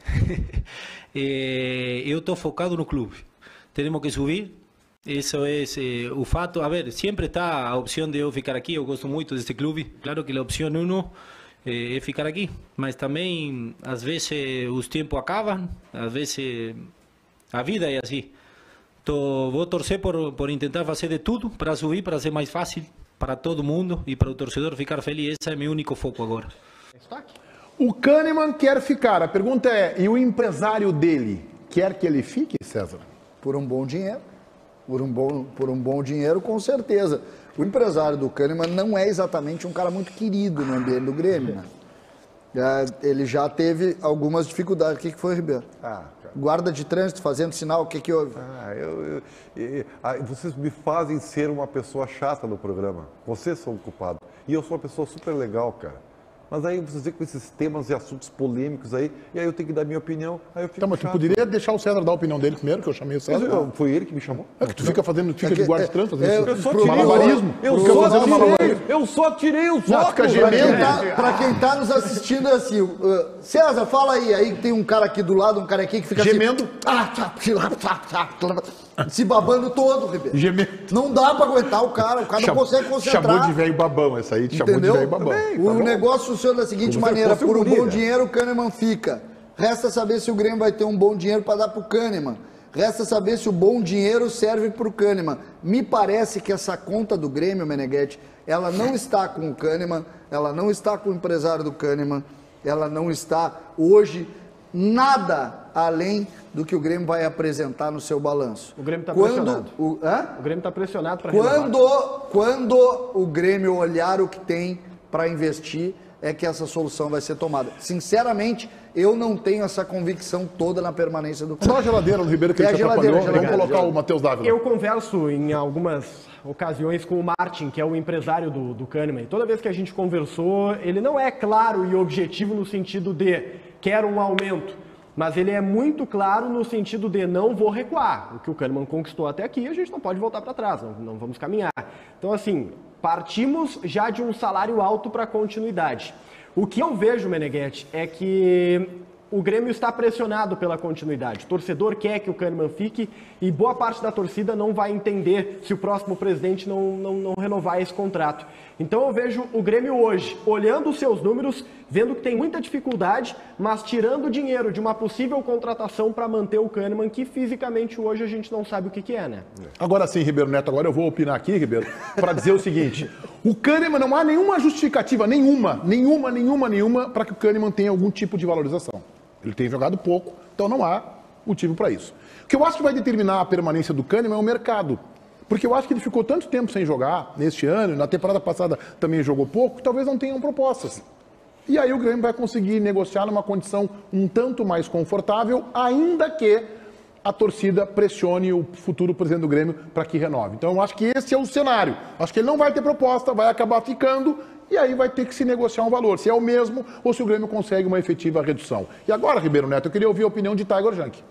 Eu estou focado no clube. Temos que subir. Isso é o fato. A ver, sempre está a opção de eu ficar aqui. Eu gosto muito deste clube. Claro que a opção 1 é ficar aqui. Mas também, às vezes, os tempos acabam. Às vezes, a vida é assim. Então, vou torcer por tentar fazer de tudo para subir, para ser mais fácil para todo mundo e para o torcedor ficar feliz. Esse é meu único foco agora. O Kahneman quer ficar. A pergunta é, e o empresário dele quer que ele fique, César? Por um bom dinheiro. Por um bom dinheiro, com certeza. O empresário do Kahneman não é exatamente um cara muito querido no ambiente do Grêmio, né? Ele já teve algumas dificuldades. O que foi, Ribeiro? Guarda de trânsito fazendo sinal, o que houve? Vocês me fazem ser uma pessoa chata no programa. Vocês são o culpado. E eu sou uma pessoa super legal, cara. Mas aí vocês vêm com esses temas e assuntos polêmicos aí, e aí eu tenho que dar minha opinião, aí eu fico Mas tu poderia deixar o César dar a opinião dele primeiro, que eu chamei o César. Mas foi ele que me chamou? É que tu fica de guarda de trânsito, fazendo Eu só tirei malabarismo. Eu só tirei os Não, fica óculos. gemendo. Pra quem tá nos assistindo é assim, César, fala aí. Aí tem um cara aqui do lado, um cara aqui que fica Gemendo. assim, se babando todo, Ribeiro. Gemendo. Não dá pra aguentar o cara não consegue concentrar. Chamou de velho babão essa aí, te chamou de velho babão. O negócio funciona da seguinte maneira, por um bom dinheiro o Kahneman fica. Resta saber se o Grêmio vai ter um bom dinheiro para dar pro Kahneman. Resta saber se o bom dinheiro serve pro Kahneman. Me parece que essa conta do Grêmio, Meneghetti, ela não está com o Kahneman, ela não está com o empresário do Kahneman, ela não está hoje nada além do que o Grêmio vai apresentar no seu balanço. O Grêmio está pressionado. O Grêmio está pressionado para Quando o Grêmio olhar o que tem para investir, é que essa solução vai ser tomada. Sinceramente, eu não tenho essa convicção toda na permanência do clube. Só a geladeira do Ribeiro que ele te atrapalhou. Vamos colocar o Matheus Dávila. Eu converso em algumas ocasiões com o Martin, que é o empresário do Kahneman. E toda vez que a gente conversou, ele não é claro e objetivo no sentido de quero um aumento, mas ele é muito claro no sentido de não vou recuar. O que o Kahneman conquistou até aqui, a gente não pode voltar para trás, não vamos caminhar. Então, assim, partimos já de um salário alto para continuidade. O que eu vejo, Meneghetti, é que o Grêmio está pressionado pela continuidade. O torcedor quer que o Kahneman fique e boa parte da torcida não vai entender se o próximo presidente não renovar esse contrato. Então eu vejo o Grêmio hoje, olhando os seus números, vendo que tem muita dificuldade, mas tirando dinheiro de uma possível contratação para manter o Kahneman, que fisicamente hoje a gente não sabe o que é, né? Agora sim, Ribeiro Neto, agora eu vou opinar aqui, Ribeiro, para dizer o seguinte. O Kahneman não há nenhuma justificativa, nenhuma, para que o Kahneman tenha algum tipo de valorização. Ele tem jogado pouco, então não há motivo para isso. O que eu acho que vai determinar a permanência do Kahneman é o mercado. Porque eu acho que ele ficou tanto tempo sem jogar neste ano, na temporada passada também jogou pouco, que talvez não tenham propostas. E aí o Grêmio vai conseguir negociar numa condição um tanto mais confortável, ainda que a torcida pressione o futuro presidente do Grêmio para que renove. Então eu acho que esse é o cenário. Acho que ele não vai ter proposta, vai acabar ficando. E aí vai ter que se negociar um valor, se é o mesmo ou se o Grêmio consegue uma efetiva redução. E agora, Ribeiro Neto, eu queria ouvir a opinião de Tiger Junk.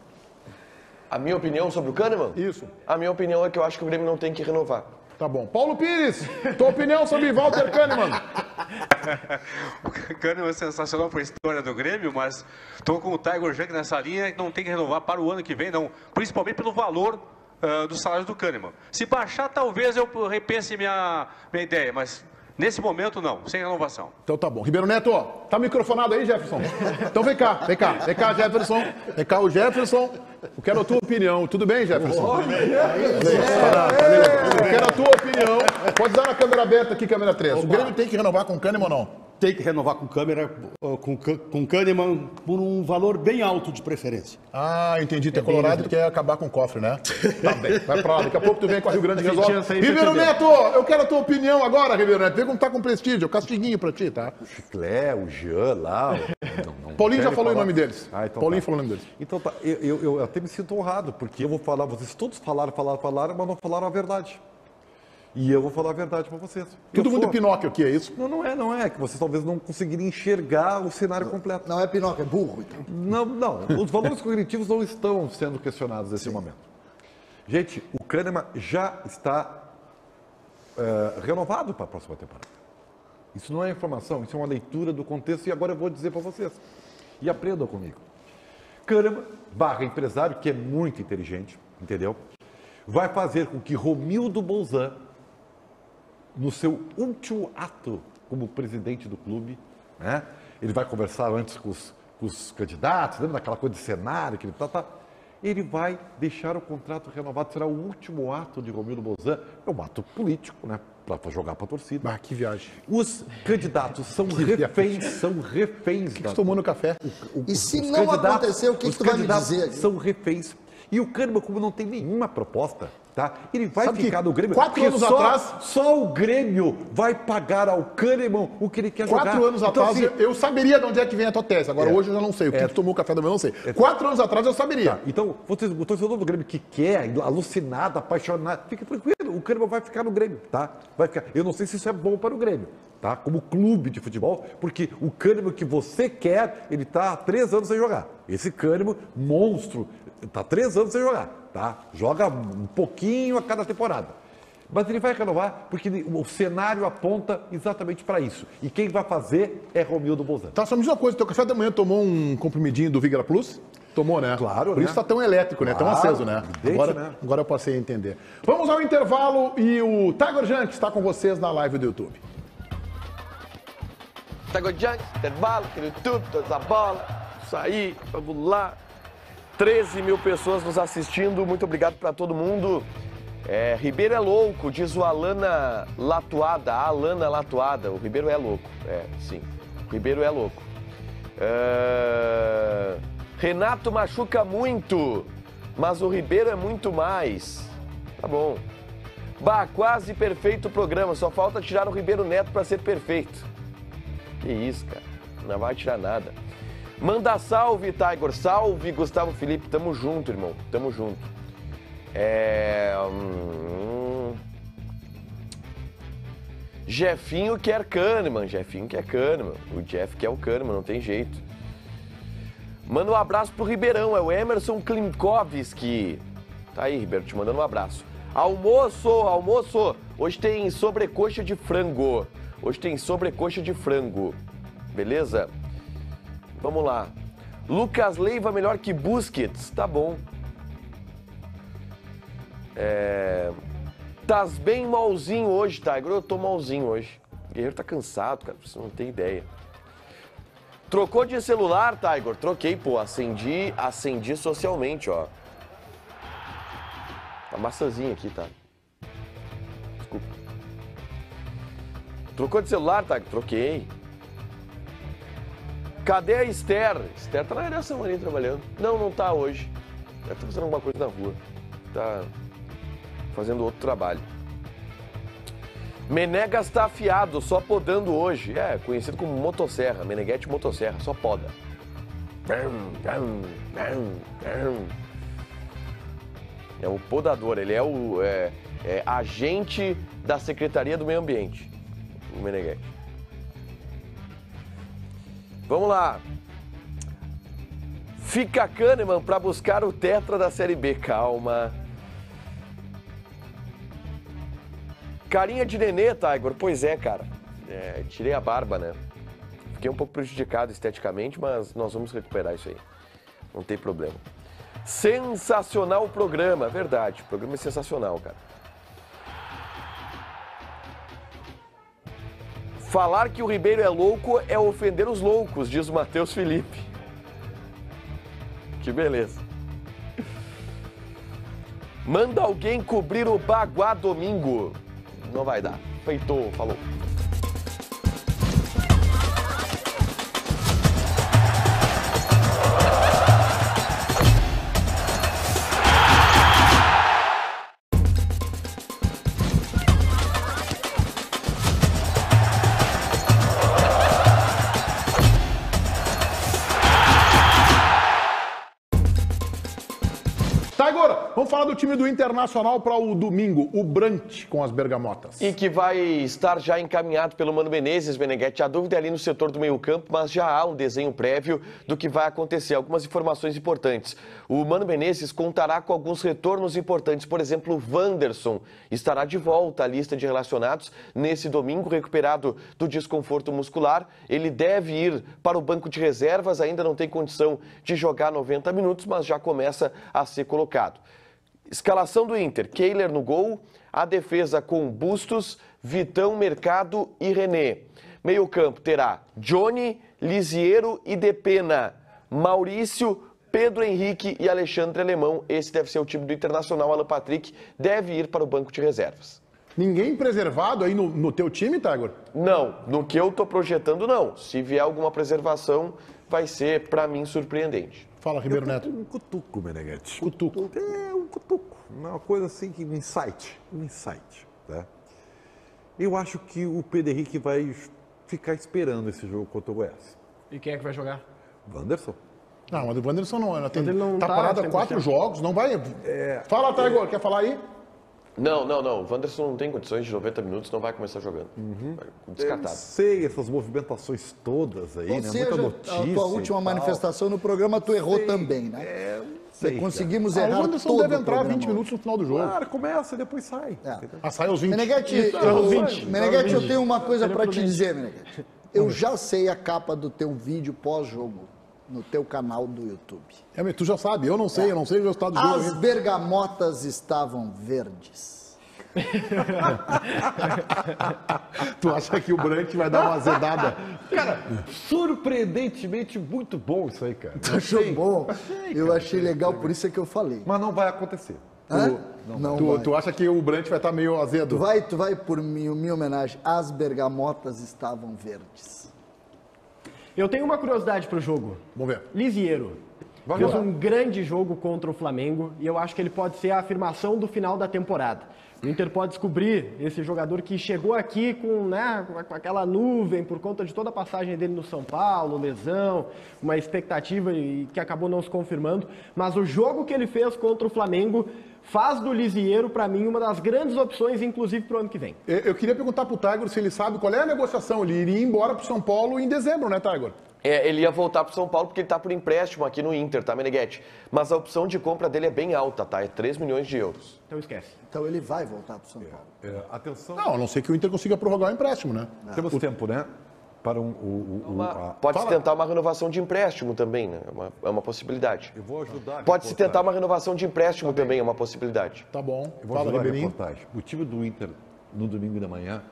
A minha opinião sobre o Kahneman? Isso. A minha opinião é que eu acho que o Grêmio não tem que renovar. Tá bom. Paulo Pires, tua opinião sobre Walter Kahneman? O Kahneman é sensacional para a história do Grêmio, mas estou com o Tiger Junk nessa linha, não tem que renovar para o ano que vem, não. Principalmente pelo valor do salário do Kahneman. Se baixar, talvez eu repense minha ideia, mas nesse momento, não, sem renovação. Então tá bom. Ribeiro Neto, ó, tá microfonado aí, Jefferson? Então vem cá, Jefferson. Vem cá, o Jefferson. Eu quero a tua opinião. Tudo bem, Jefferson? Tudo bem. Eu quero a tua opinião. Pode dar na câmera aberta aqui, câmera 3. O Grêmio tem que renovar com o Kahneman ou não? Tem que renovar com com Kahneman por um valor bem alto de preferência. Ah, entendi. Tu é colorado e quer acabar com o cofre, né? Tá bem, vai pra lá. Daqui a pouco tu vem com a Rio Grande e resolve. Ribeiro Neto, eu quero a tua opinião agora, Ribeiro Neto. Vê como tá com prestígio. Castiguinho pra ti, tá? O Chiclé, o Jean lá. Paulinho já falou o nome deles. Então Paulinho falou o nome deles. Então tá, eu até me sinto honrado, porque eu vou falar, vocês todos falaram, mas não falaram a verdade. E eu vou falar a verdade para vocês. Todo mundo é Pinóquio aqui, é isso? Não é, que vocês talvez não conseguirem enxergar o cenário completo. Não é Pinóquio, é burro, então. Não, os valores cognitivos não estão sendo questionados nesse momento. Gente, o Kahneman já está renovado para a próxima temporada. Isso não é informação, isso é uma leitura do contexto e agora eu vou dizer para vocês. E aprendam comigo. Kahneman, empresário, que é muito inteligente, entendeu? Vai fazer com que Romildo Bolzan, no seu último ato como presidente do clube, né? Ele vai conversar antes com os candidatos, lembra daquela coisa de cenário que ele ele vai deixar o contrato renovado, será o último ato de Romildo Bolzan, é um ato político, né? Para jogar para a torcida. Ah, que viagem. Os candidatos são reféns. O que você tomou no café? E se não acontecer, o que tu vai me dizer aqui? São reféns. E o Kahneman, como não tem nenhuma proposta, tá? Ele vai Sabe ficar no Grêmio. 4 anos atrás, só o Grêmio vai pagar ao Kahneman o que ele quer jogar. 4 anos então, atrás, assim, eu saberia de onde é que vem a tua tese. Agora, hoje eu já não sei. O que tu tomou o café da manhã, eu não sei. 4 anos atrás, eu saberia. Tá, então, o torcedor do Grêmio que quer, alucinado, apaixonado, fique tranquilo. O Kahneman vai ficar no Grêmio, tá? Vai ficar. Eu não sei se isso é bom para o Grêmio, tá? Como clube de futebol, porque o Kahneman que você quer, ele está há 3 anos sem jogar. Esse Kahneman, monstro, está 3 anos sem jogar. Tá? Joga um pouquinho a cada temporada. Mas ele vai renovar porque o cenário aponta exatamente para isso. E quem vai fazer é Romildo Bolzan. Tá, só me diz uma coisa, teu café da manhã tomou um comprimidinho do Vigra Plus? Tomou, né? Claro, Por né? isso tá tão elétrico, né? Tão aceso, né? Agora eu passei a entender. Vamos ao intervalo e o Tiger Junk está com vocês na live do YouTube. Tiger Junk, intervalo, YouTube, toda a bola, isso aí, vamos lá. 13 mil pessoas nos assistindo, muito obrigado para todo mundo. Ribeiro é louco, diz o Alana Latuada. O Ribeiro é louco, sim. O Ribeiro é louco. Renato machuca muito, mas o Ribeiro é muito mais. Tá bom. Quase perfeito o programa, só falta tirar o Ribeiro Neto para ser perfeito. Que isso, cara, não vai tirar nada. Manda salve, Tiger. Salve, Gustavo Felipe. Tamo junto, irmão. Tamo junto. Jefinho quer Kahneman, Jefinho quer Kahneman. O Jeff quer o Kahneman, não tem jeito. Manda um abraço pro Ribeirão, é o Emerson Klimkowski. Tá aí, Ribeiro, te mandando um abraço. Almoço, almoço. Hoje tem sobrecoxa de frango. Hoje tem sobrecoxa de frango. Beleza? Vamos lá. Lucas Leiva melhor que Busquets. Tá bom. Tás bem malzinho hoje, Tiger. Eu tô malzinho hoje. O Guerreiro tá cansado, cara. Você não tem ideia. Trocou de celular, Tiger? Troquei, pô. Acendi socialmente, ó. Tá maçãzinha aqui, tá? Desculpa. Trocou de celular, Tiger? Troquei. Cadê a Esther? Esther tá na redação ali trabalhando. Não tá hoje. Ela tá fazendo alguma coisa na rua. Tá fazendo outro trabalho. Menegas tá afiado, só podando hoje. É, conhecido como motosserra, Meneghete motosserra, só poda. É o podador, ele é o agente da Secretaria do Meio Ambiente, o Meneghete. Vamos lá. Fica Kahneman para buscar o tetra da Série B. Calma. Carinha de nenê, Tiger. Pois é, cara. Tirei a barba, né? Fiquei um pouco prejudicado esteticamente, mas nós vamos recuperar isso aí. Não tem problema. Sensacional o programa. Verdade, o programa é sensacional, cara. Falar que o Ribeiro é louco é ofender os loucos, diz o Matheus Felipe. Que beleza. Manda alguém cobrir o Baguá domingo. Não vai dar. Feitou, falou. Vamos falar do time do Internacional para o domingo, o Brant com as Bergamotas. E que vai estar já encaminhado pelo Mano Menezes, Meneghete. A dúvida é ali no setor do meio-campo, mas já há um desenho prévio do que vai acontecer. Algumas informações importantes. O Mano Menezes contará com alguns retornos importantes. Por exemplo, o Wanderson estará de volta à lista de relacionados nesse domingo, recuperado do desconforto muscular. Ele deve ir para o banco de reservas, ainda não tem condição de jogar 90 minutos, mas já começa a ser colocado. Escalação do Inter, Kehler no gol, a defesa com Bustos, Vitão, Mercado e René. Meio campo terá Johnny, Lisiero e Depena, Maurício, Pedro Henrique e Alexandre Alemão. Esse deve ser o time do Internacional. Alan Patrick deve ir para o banco de reservas. Ninguém preservado aí no teu time, Tiger? Não, no que eu tô projetando não. Se vier alguma preservação, vai ser, para mim, surpreendente. Fala, Ribeiro Neto. Um cutuco, Meneghete. Cutuco. Um cutuco. Uma coisa assim que um insight. Né? Eu acho que o Pedro Henrique vai ficar esperando esse jogo contra o Goiás. E quem é que vai jogar? Wanderson. Não, mas o Wanderson ele não tá tá parado há 4 jogos, não vai... Fala, Tiger, quer falar aí? Não. O Wanderson não tem condições de 90 minutos, não vai começar jogando. Descartado. Eu sei essas movimentações todas aí, né? Muita notícia. A tua última manifestação no programa, tu errou também, né? Conseguimos O errar Wanderson todo deve entrar o programa. 20 minutos no final do jogo. Claro, começa e depois sai. Sai aos 20. Meneghete, eu tenho uma coisa para te dizer, Meneghete. Eu já sei a capa do teu vídeo pós-jogo no teu canal do YouTube. Tu já sabe, eu não sei o resultado do jogo. As bergamotas estavam verdes. Tu acha que o Brant vai dar uma azedada? Cara, surpreendentemente muito bom isso aí, cara. Tu achou bom? Eu achei legal, por isso é que eu falei. Mas não vai acontecer. Tu acha que o Brant vai estar meio azedo? Tu vai por minha homenagem. As bergamotas estavam verdes. Eu tenho uma curiosidade pro jogo. Vamos ver. Lisiero. Fez um grande jogo contra o Flamengo e eu acho que ele pode ser a afirmação do final da temporada. O Inter pode descobrir esse jogador que chegou aqui com aquela nuvem por conta de toda a passagem dele no São Paulo, lesão, uma expectativa e que acabou não se confirmando. Mas o jogo que ele fez contra o Flamengo faz do Lisieiro, para mim, uma das grandes opções, inclusive para o ano que vem. Eu queria perguntar pro Tiger se ele sabe qual é a negociação. Ele iria embora pro São Paulo em dezembro, né, Tiger? Ele ia voltar pro São Paulo porque ele tá por empréstimo aqui no Inter, tá, Meneghetti? Mas a opção de compra dele é bem alta, tá? É 3 milhões de euros. Então esquece. Então ele vai voltar pro São Paulo. Atenção. Não, a não ser que o Inter consiga prorrogar o empréstimo, né? Temos tempo, né? Para Pode-se tentar uma renovação de empréstimo também, né? É uma possibilidade. Eu vou ajudar. Pode-se tentar uma renovação de empréstimo também, é uma possibilidade. Tá bom. Eu vou Fala, ajudar a Ribeirinho. reportagem. O time do Inter, no domingo da manhã,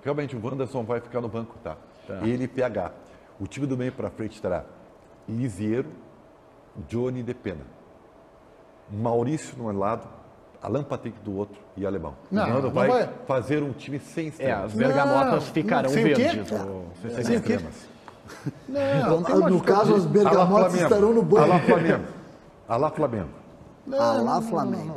realmente o Wanderson vai ficar no banco, tá? Ele e PH. O time do meio para frente terá Lisieiro, Johnny de Pena, Maurício no lado, Alan Patrick do outro e Alemão. Não, o Mano não vai fazer um time sem estrelas. As bergamotas ficarão sem o quê? verdes. Sem o quê? Não tem mais No caso, as bergamotas estarão no banco. Alá Flamengo. Alá Flamengo. Alá Flamengo.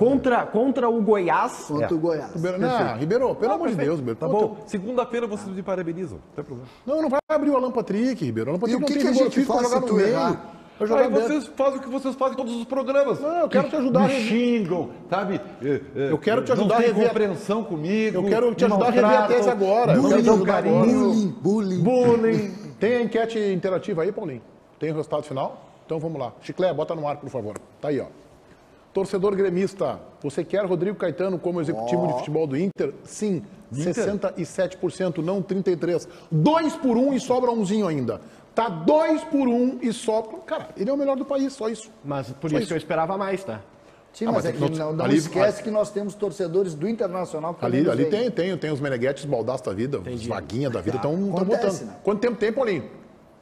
Contra o Goiás. Contra o Goiás. Não, Ribeiro, pelo amor de Deus, Ribeiro. Tá bom? Segunda-feira vocês me parabenizam. Não tem problema. Não vai abrir o Alan Patrick, Ribeiro. O Alan Patrick E o que não que a tem gente físico pra faz jogar se no tu meio. errar? Vai jogar Aí dentro. vocês fazem o que vocês fazem em todos os programas. Não, eu quero te ajudar a Me rever. xingam, sabe? Eu quero te ajudar a Não tem rever. compreensão comigo. Eu quero te me ajudar a rever a maltratam, tese agora. Eu quero te não ajudar agora. carinho. Bullying. Tem a enquete interativa aí, Paulinho? Tem o resultado final? Então vamos lá. Chiclé, bota no ar, por favor. Tá aí, ó. Torcedor gremista, você quer Rodrigo Caetano como executivo de futebol do Inter? Sim, 67%, não 33%. 2 por 1 e sobra umzinho ainda. Tá 2 por 1 e sobra... Cara, ele é o melhor do país, só isso. Mas por Só isso que eu esperava mais, tá? Sim, mas é que não ali- esquece que nós temos torcedores do Internacional que Ali também nos veem. tem os Meneghetes, Baldaço da vida, os Vaguinha da vida, estão Acontece, votando. né? Quanto tempo tem, Paulinho?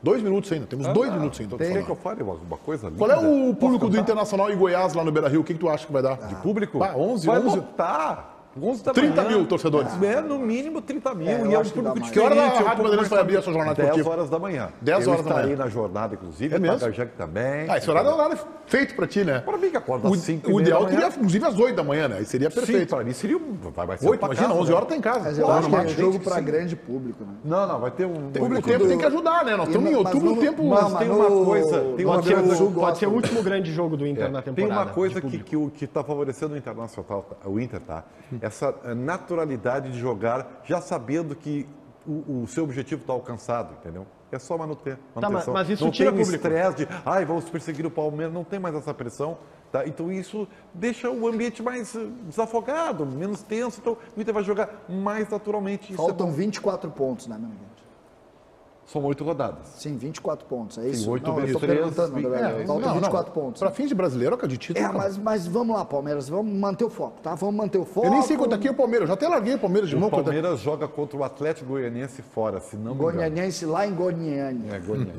2 minutos ainda, temos 2 minutos ainda. pra Quer falar. que eu fale uma coisa linda? Qual é o público Posso do cantar? Internacional e Goiás lá no Beira-Rio? O que tu acha que vai dar? De público? Bah, 11, Vai 11. lotar. 11 da 30 manhã. mil torcedores. É, no mínimo 30 mil. eu e é um acho que dá público mais. Que hora diferente. a Rádio Bandeirantes vai abrir a sua jornada 10 esportiva? horas da manhã. 10 horas da Eu estarei manhã. na jornada, inclusive. É mesmo? Tagajac também. Ah, esse horário é um horário feito pra ti, né? Para mim que acorda às 5 O ideal seria, inclusive, às 8 da manhã, né? Aí seria Sim, perfeito. para mim seria vai ser 8, pra imagina, casa, 11 né? horas tá em casa. Mas eu Claro, acho que é mas- jogo para grande público, né? Não, vai ter um... O tempo tem que ajudar, né? Nós estamos em Mas outubro, o no- tempo... mas tem uma coisa, tem uma Pode ser, coisa- pode ser o último grande jogo do Inter na Tem temporada. uma coisa de que público. está favorecendo o Internacional, o Inter, tá? Essa naturalidade de jogar, já sabendo que o seu objetivo está alcançado, entendeu? É só manutenção. mas isso não tira tem um público. estresse de, vamos perseguir o Palmeiras, não tem mais essa pressão, tá? Então isso deixa o ambiente mais desafogado, menos tenso, então o Inter vai jogar mais naturalmente. Isso Faltam é bom. 24 pontos, né, meu amigo? São 8 rodadas. Sim, 24 pontos, é isso? Sim, 8 não, eu vezes tô 3, perguntando, na verdade. Faltam 24 pontos. Pra fins de brasileiro, de título. cara. Mas vamos lá, Palmeiras, vamos manter o foco, tá? Vamos manter o foco. Eu nem sei quanto aqui é o Palmeiras. Eu já até larguei o Palmeiras de O mão. quanto é- Palmeiras joga contra o Atlético Goianiense fora, se não me engano. Goianiense lá em Goiânia. É, Goiânia.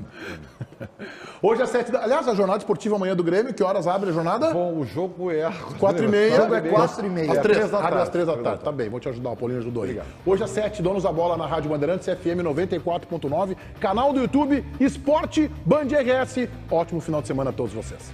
Hoje às 7 da... Aliás, a jornada esportiva amanhã do Grêmio, que horas abre a jornada? Bom, o jogo é... 4h30. O jogo é 4h30. Às 3 3 da abre às tarde. 3 da tarde. Tá bem, vou te ajudar, o Paulinho ajudou aí. Hoje às 7, donos da bola na Rádio Bandeirantes, FM 94.9, canal do YouTube, Esporte Band RS. Ótimo final de semana a todos vocês.